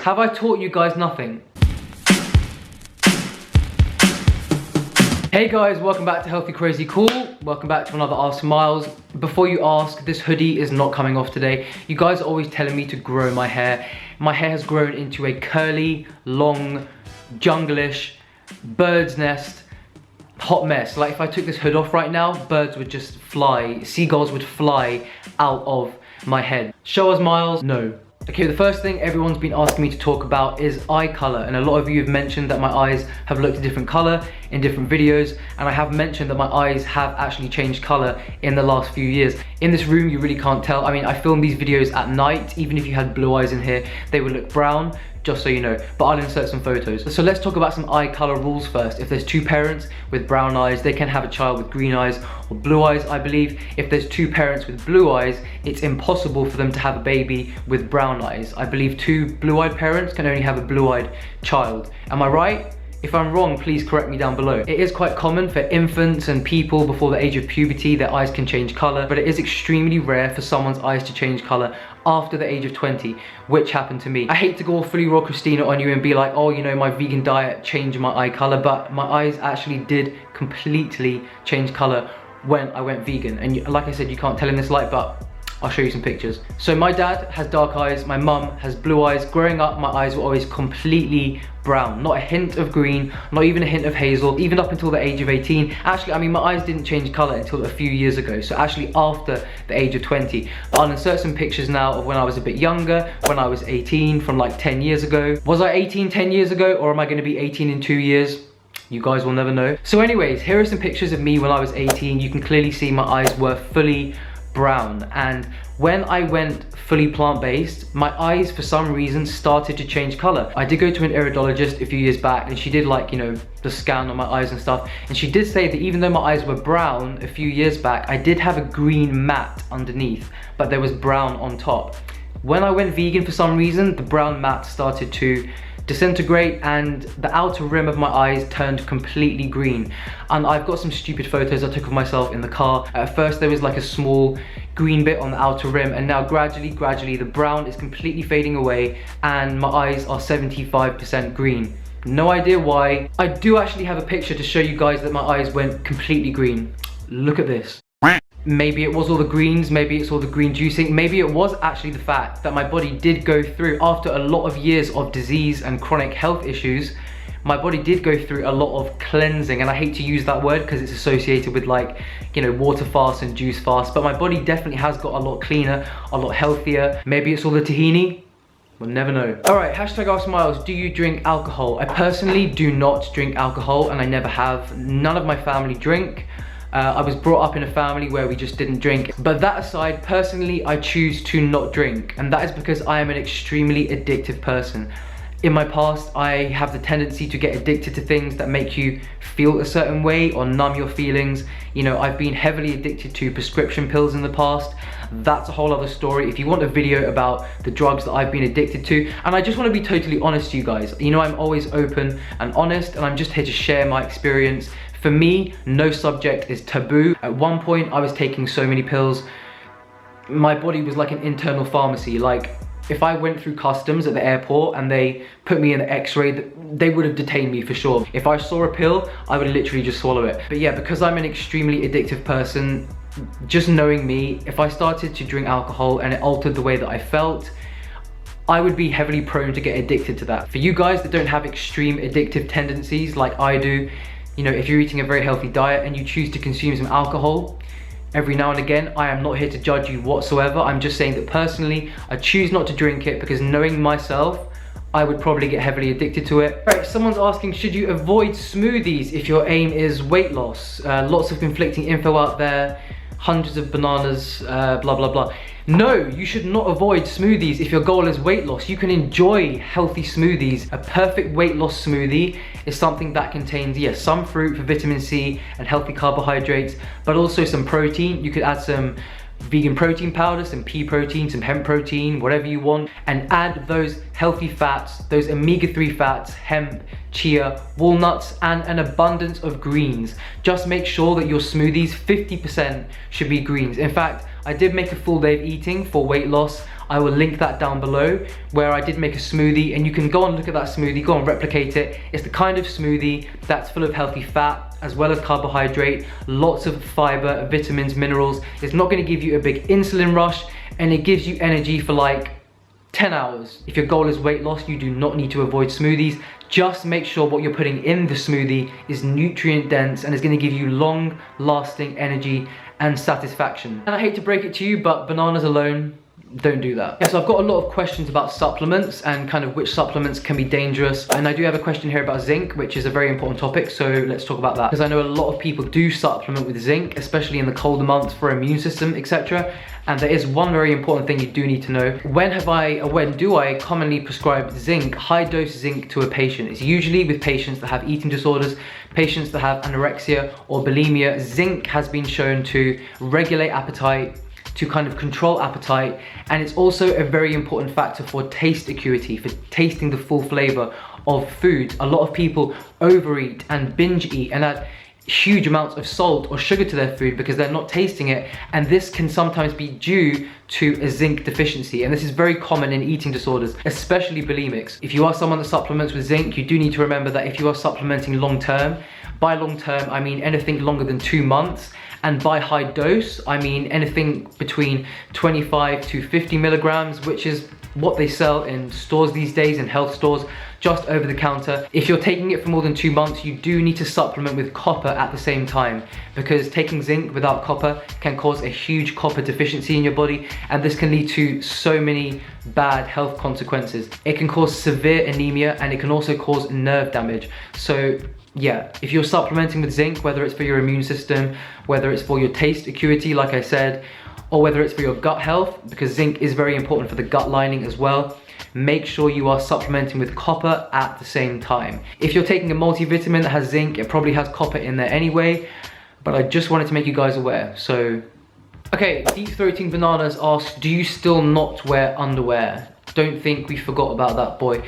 Have I taught you guys nothing? Hey guys, welcome back to Healthy Crazy Cool. Welcome back to another Ask Miles. Before you ask, this hoodie is not coming off today. You guys are always telling me to grow my hair. My hair has grown into a curly, long, junglish, bird's nest, hot mess. Like if I took this hood off right now, birds would just fly, seagulls would fly out of my head. Show us Miles? No. Okay, the first thing everyone's been asking me to talk about is eye color, and a lot of you have mentioned that my eyes have looked a different color in different videos, and I have mentioned that my eyes have actually changed color in the last few years. In this room, you really can't tell. I mean, I film these videos at night. Even if you had blue eyes in here, they would look brown, just so you know, but I'll insert some photos. So let's talk about some eye color rules first. If there's two parents with brown eyes, they can have a child with green eyes or blue eyes, I believe. If there's two parents with blue eyes, it's impossible for them to have a baby with brown eyes. I believe two blue-eyed parents can only have a blue-eyed child. Am I right? If I'm wrong, please correct me down below. It is quite common for infants and people before the age of puberty, their eyes can change color, but it is extremely rare for someone's eyes to change color after the age of 20, which happened to me. I hate to go all fully raw Christina on you and be like, oh, you know, my vegan diet changed my eye color, but my eyes actually did completely change color when I went vegan. And like I said, you can't tell in this light, but I'll show you some pictures. So my dad has dark eyes, my mum has blue eyes. Growing up, my eyes were always completely brown, not a hint of green, not even a hint of hazel, even up until the age of 18. Actually, I mean, my eyes didn't change color until a few years ago, so actually after the age of 20. But I'll insert some pictures now of when I was a bit younger, when I was 18, from like 10 years ago. Was I 18 10 years ago, or am I gonna be 18 in 2 years? You guys will never know. So anyways, here are some pictures of me when I was 18. You can clearly see my eyes were fully brown, and when I went fully plant-based, my eyes for some reason started to change color. I did go to an iridologist a few years back, and she did, like, you know, the scan on my eyes and stuff, and she did say that even though my eyes were brown a few years back, I did have a green mat underneath, but there was brown on top. When I went vegan, for some reason, the brown mat started to disintegrate and the outer rim of my eyes turned completely green. And I've got some stupid photos I took of myself in the car. At first there was like a small green bit on the outer rim, and now gradually the brown is completely fading away and my eyes are 75% green. No idea why. I do actually have a picture to show you guys that my eyes went completely green. Look at this. Maybe it was all the greens, maybe it's all the green juicing, maybe it was actually the fact that my body did go through, after a lot of years of disease and chronic health issues, my body did go through a lot of cleansing. And I hate to use that word because it's associated with, like, you know, water fast and juice fast, but my body definitely has got a lot cleaner, a lot healthier. Maybe it's all the tahini. We'll never know. All right, hashtag Ask Miles, do you drink alcohol? I personally do not drink alcohol, and I never have. None of my family drink. I was brought up in a family where we just didn't drink. But that aside, personally, I choose to not drink. And that is because I am an extremely addictive person. In my past, I have the tendency to get addicted to things that make you feel a certain way or numb your feelings. You know, I've been heavily addicted to prescription pills in the past. That's a whole other story. If you want a video about the drugs that I've been addicted to, and I just want to be totally honest to you guys. You know, I'm always open and honest, and I'm just here to share my experience. For me, no subject is taboo. At one point, I was taking so many pills. My body was like an internal pharmacy. Like, if I went through customs at the airport and they put me in the x-ray, they would have detained me for sure. If I saw a pill, I would literally just swallow it. But yeah, because I'm an extremely addictive person, just knowing me, if I started to drink alcohol and it altered the way that I felt, I would be heavily prone to get addicted to that. For you guys that don't have extreme addictive tendencies like I do, you know, if you're eating a very healthy diet and you choose to consume some alcohol every now and again, I am not here to judge you whatsoever. I'm just saying that personally, I choose not to drink it because knowing myself, I would probably get heavily addicted to it. All right, someone's asking, should you avoid smoothies if your aim is weight loss? Lots of conflicting info out there, hundreds of bananas, blah, blah, blah. No, you should not avoid smoothies if your goal is weight loss. You can enjoy healthy smoothies. A perfect weight loss smoothie is something that contains, yes, some fruit for vitamin C and healthy carbohydrates, but also some protein. You could add some vegan protein powder, some pea protein, some hemp protein, whatever you want, and add those healthy fats, those omega-3 fats, hemp, chia, walnuts, and an abundance of greens. Just make sure that your smoothies, 50% should be greens. In fact, I did make a full day of eating for weight loss. I will link that down below, where I did make a smoothie, and you can go and look at that smoothie, go and replicate it. It's the kind of smoothie that's full of healthy fat as well as carbohydrate, lots of fiber, vitamins, minerals. It's not going to give you a big insulin rush, and it gives you energy for like 10 hours. If your goal is weight loss, you do not need to avoid smoothies. Just make sure what you're putting in the smoothie is nutrient dense and is going to give you long lasting energy and satisfaction. And I hate to break it to you, but bananas alone, don't do that. Yeah, so I've got a lot of questions about supplements and kind of which supplements can be dangerous. And I do have a question here about zinc, which is a very important topic. So let's talk about that. Because I know a lot of people do supplement with zinc, especially in the colder months for immune system, etc. And there is one very important thing you do need to know. When do I commonly prescribe zinc, high dose zinc to a patient? It's usually with patients that have eating disorders, patients that have anorexia or bulimia. Zinc has been shown to regulate appetite, to kind of control appetite, and it's also a very important factor for taste acuity, for tasting the full flavor of food. A lot of people overeat and binge eat and add huge amounts of salt or sugar to their food because they're not tasting it, and this can sometimes be due to a zinc deficiency, and this is very common in eating disorders, especially bulimics. If you are someone that supplements with zinc, you do need to remember that if you are supplementing long term, by long term I mean anything longer than 2 months, and by high dose I mean anything between 25 to 50 milligrams, which is what they sell in stores these days, in health stores, just over the counter. If you're taking it for more than 2 months, you do need to supplement with copper at the same time, because taking zinc without copper can cause a huge copper deficiency in your body, and this can lead to so many bad health consequences. It can cause severe anemia, and it can also cause nerve damage. So yeah, if you're supplementing with zinc, whether it's for your immune system, whether it's for your taste acuity, like I said, or whether it's for your gut health, because zinc is very important for the gut lining as well, make sure you are supplementing with copper at the same time. If you're taking a multivitamin that has zinc, it probably has copper in there anyway, but I just wanted to make you guys aware. So, okay, Deep Throating Bananas asks, do you still not wear underwear? Don't think we forgot about that, boy.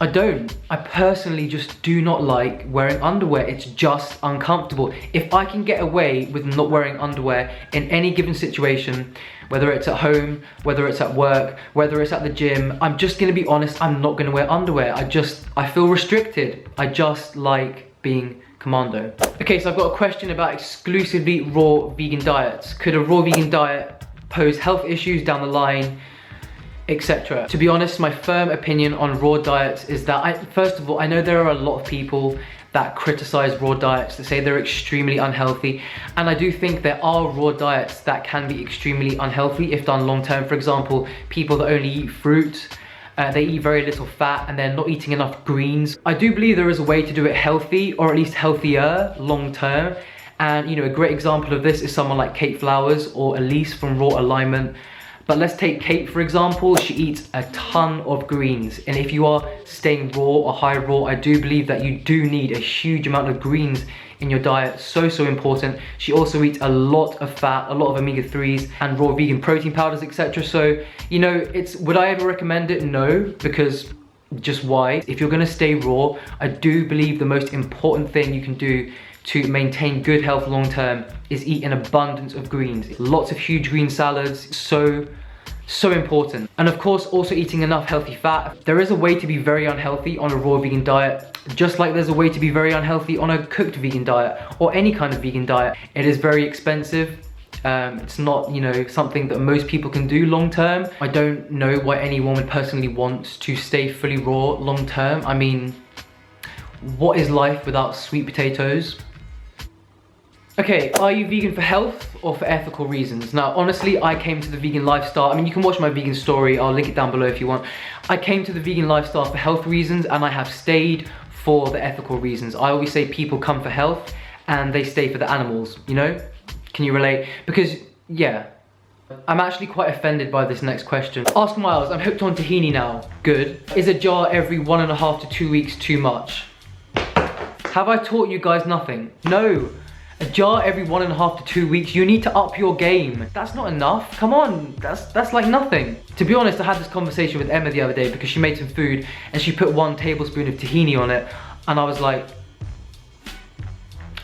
I don't. I personally just do not like wearing underwear. It's just uncomfortable. If I can get away with not wearing underwear in any given situation, whether it's at home, whether it's at work, whether it's at the gym, I'm just gonna be honest, I'm not gonna wear underwear. I feel restricted. I just like being commando. Okay, so I've got a question about exclusively raw vegan diets. Could a raw vegan diet pose health issues down the line, etc. To be honest, my firm opinion on raw diets is that first of all, I know there are a lot of people that criticize raw diets, that say they're extremely unhealthy, and I do think there are raw diets that can be extremely unhealthy if done long term. For example, people that only eat fruit, they eat very little fat, and they're not eating enough greens. I do believe there is a way to do it healthy, or at least healthier long term, and you know, a great example of this is someone like Kate Flowers or Elise from Raw Alignment. But let's take Kate for example. She eats a ton of greens, and if you are staying raw or high raw, I do believe that you do need a huge amount of greens in your diet. So important. She also eats a lot of fat, a lot of omega-3s and raw vegan protein powders, etc. So you know, would I ever recommend it? No, because just why? If you're gonna stay raw, I do believe the most important thing you can do to maintain good health long term is eat an abundance of greens. Lots of huge green salads, so important. And of course, also eating enough healthy fat. There is a way to be very unhealthy on a raw vegan diet, just like there's a way to be very unhealthy on a cooked vegan diet or any kind of vegan diet. It is very expensive. It's not, you know, something that most people can do long term. I don't know why anyone would personally want to stay fully raw long term. I mean, what is life without sweet potatoes? Okay, are you vegan for health or for ethical reasons? Now, honestly, I came to the vegan lifestyle. I mean, you can watch my vegan story. I'll link it down below if you want. I came to the vegan lifestyle for health reasons, and I have stayed for the ethical reasons. I always say people come for health and they stay for the animals, you know? Can you relate? Because, yeah, I'm actually quite offended by this next question. Ask Miles, I'm hooked on tahini now. Good. Is a jar every 1.5 to 2 weeks too much? Have I taught you guys nothing? No. A jar every 1.5 to 2 weeks, you need to up your game. That's not enough, come on, that's like nothing. To be honest, I had this conversation with Emma the other day because she made some food and she put 1 tablespoon of tahini on it, and I was like,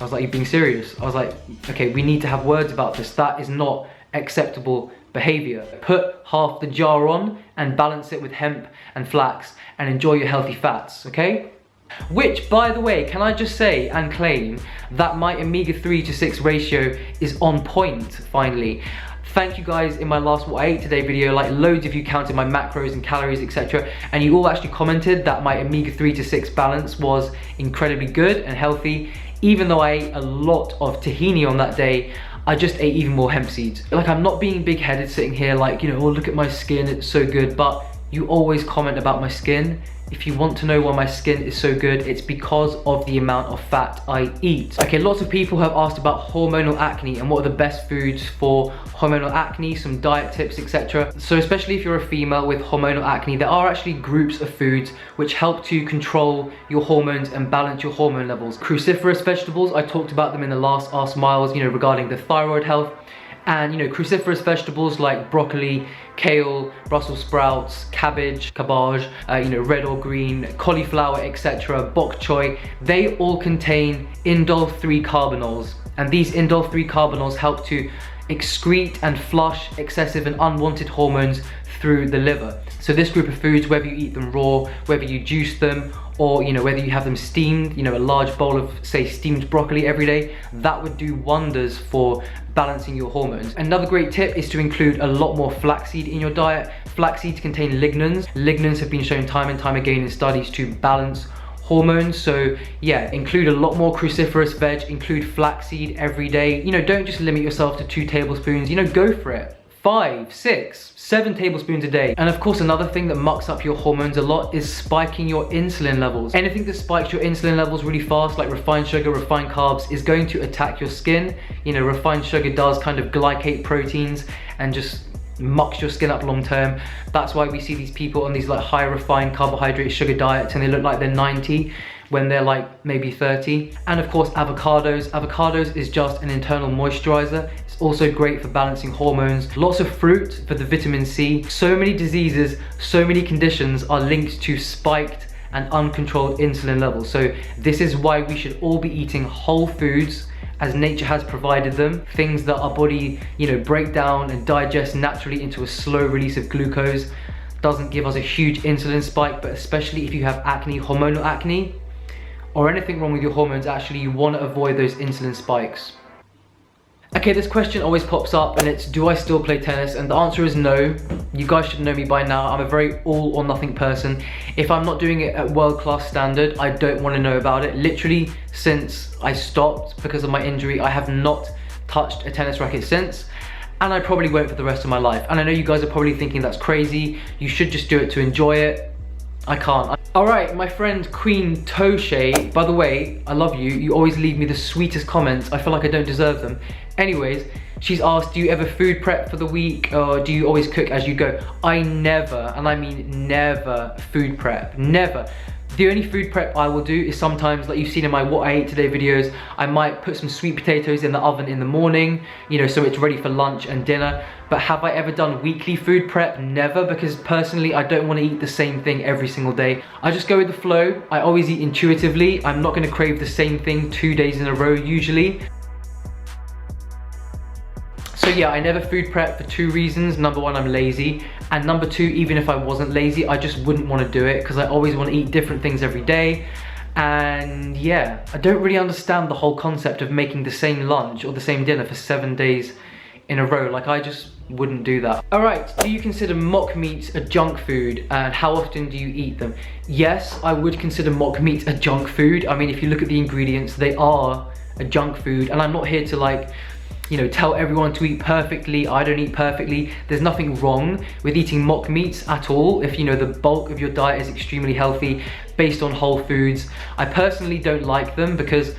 you're being serious? I was like, okay, we need to have words about this. That is not acceptable behavior. Put half the jar on and balance it with hemp and flax and enjoy your healthy fats, okay? Which, by the way, can I just say and claim that my omega-3 to 6 ratio is on point, finally. Thank you guys in my last What I Ate Today video, like loads of you counted my macros and calories, etc. And you all actually commented that my omega-3 to 6 balance was incredibly good and healthy. Even though I ate a lot of tahini on that day, I just ate even more hemp seeds. Like, I'm not being big-headed sitting here like, you know, oh, look at my skin, it's so good, but you always comment about my skin. If you want to know why my skin is so good, it's because of the amount of fat I eat. Okay, lots of people have asked about hormonal acne and what are the best foods for hormonal acne, some diet tips, etc. So especially if you're a female with hormonal acne, there are actually groups of foods which help to control your hormones and balance your hormone levels. Cruciferous vegetables, I talked about them in the last Ask Miles, you know, regarding the thyroid health. And, you know, cruciferous vegetables like broccoli, kale, Brussels sprouts, cabbage, cabbage, you know, red or green, cauliflower, etc., bok choy, they all contain indole-3 carbanols. And these indole-3 carbanols help to excrete and flush excessive and unwanted hormones through the liver. So this group of foods, whether you eat them raw, whether you juice them, or, you know, whether you have them steamed, you know, a large bowl of, say, steamed broccoli every day, that would do wonders for balancing your hormones. Another great tip is to include a lot more flaxseed in your diet. Flaxseeds contain lignans. Lignans have been shown time and time again in studies to balance hormones. So yeah, include a lot more cruciferous veg, include flaxseed every day. You know, don't just limit yourself to 2 tablespoons, you know, go for it. 5, 6, 7 tablespoons a day. And of course, another thing that mucks up your hormones a lot is spiking your insulin levels. Anything that spikes your insulin levels really fast, like refined sugar, refined carbs, is going to attack your skin. You know, refined sugar does kind of glycate proteins and just mucks your skin up long term. That's why we see these people on these like high refined carbohydrate sugar diets and they look like they're 90 when they're like maybe 30. And of course, avocados. Avocados is just an internal moisturizer. It's also great for balancing hormones. Lots of fruit for the vitamin C. So many diseases, so many conditions are linked to spiked and uncontrolled insulin levels. So this is why we should all be eating whole foods as nature has provided them, things that our body, you know, break down and digest naturally into a slow release of glucose. Doesn't give us a huge insulin spike, but especially if you have acne, hormonal acne, or anything wrong with your hormones, actually you want to avoid those insulin spikes. Okay, this question always pops up and it's, do I still play tennis? And the answer is no. You guys should know me by now. I'm a very all or nothing person. If I'm not doing it at world-class standard, I don't want to know about it. Literally, since I stopped because of my injury, I have not touched a tennis racket since. And I probably won't for the rest of my life. And I know you guys are probably thinking that's crazy. You should just do it to enjoy it. I can't. Alright, my friend Queen Toshe, by the way, I love you. You always leave me the sweetest comments. I feel like I don't deserve them. Anyways, she's asked, do you ever food prep for the week or do you always cook as you go? I never, and I mean never, food prep. Never. The only food prep I will do is sometimes, like you've seen in my What I Ate Today videos, I might put some sweet potatoes in the oven in the morning, you know, so it's ready for lunch and dinner. But have I ever done weekly food prep? Never, because personally, I don't want to eat the same thing every single day. I just go with the flow. I always eat intuitively. I'm not going to crave the same thing 2 days in a row usually. So yeah, I never food prep for 2 reasons. Number 1, I'm lazy. And number 2, even if I wasn't lazy, I just wouldn't want to do it because I always want to eat different things every day. And yeah, I don't really understand the whole concept of making the same lunch or the same dinner for 7 days in a row. Like, I just wouldn't do that. All right, do you consider mock meats a junk food and how often do you eat them? Yes, I would consider mock meat a junk food. I mean, if you look at the ingredients, they are a junk food, and I'm not here to, like, you know, tell everyone to eat perfectly. I don't eat perfectly. There's nothing wrong with eating mock meats at all if, you know, the bulk of your diet is extremely healthy based on whole foods. I personally don't like them because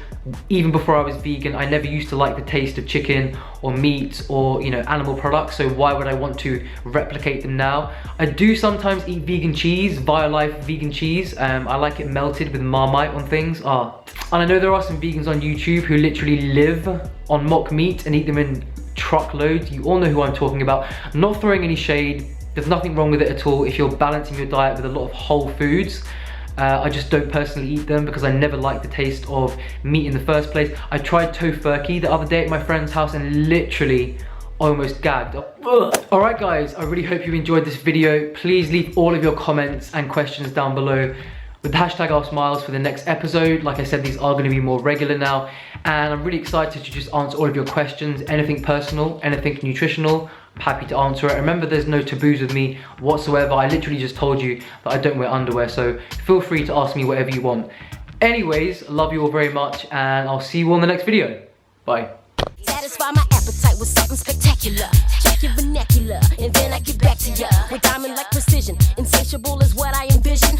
even before I was vegan, I never used to like the taste of chicken or meat or, you know, animal products, so why would I want to replicate them now? I do sometimes eat vegan cheese, Violife vegan cheese. I like it melted with Marmite on things. And I know there are some vegans on YouTube who literally live on mock meat and eat them in truckloads. You all know who I'm talking about. I'm not throwing any shade. There's nothing wrong with it at all if you're balancing your diet with a lot of whole foods. I just don't personally eat them because I never liked the taste of meat in the first place. I tried tofurkey the other day at my friend's house and literally, almost gagged. Alright guys, I really hope you enjoyed this video. Please leave all of your comments and questions down below with the hashtag #AskMiles for the next episode. Like I said, these are going to be more regular now, and I'm really excited to just answer all of your questions. Anything personal, anything nutritional, I'm happy to answer it. Remember, there's no taboos with me whatsoever. I literally just told you that I don't wear underwear, so feel free to ask me whatever you want. Anyways, love you all very much, and I'll see you all in the next video. Bye. Satisfy my appetite with something spectacular. Check your vernacular, and then I get back to ya with diamond-like precision. Insatiable is what I envision.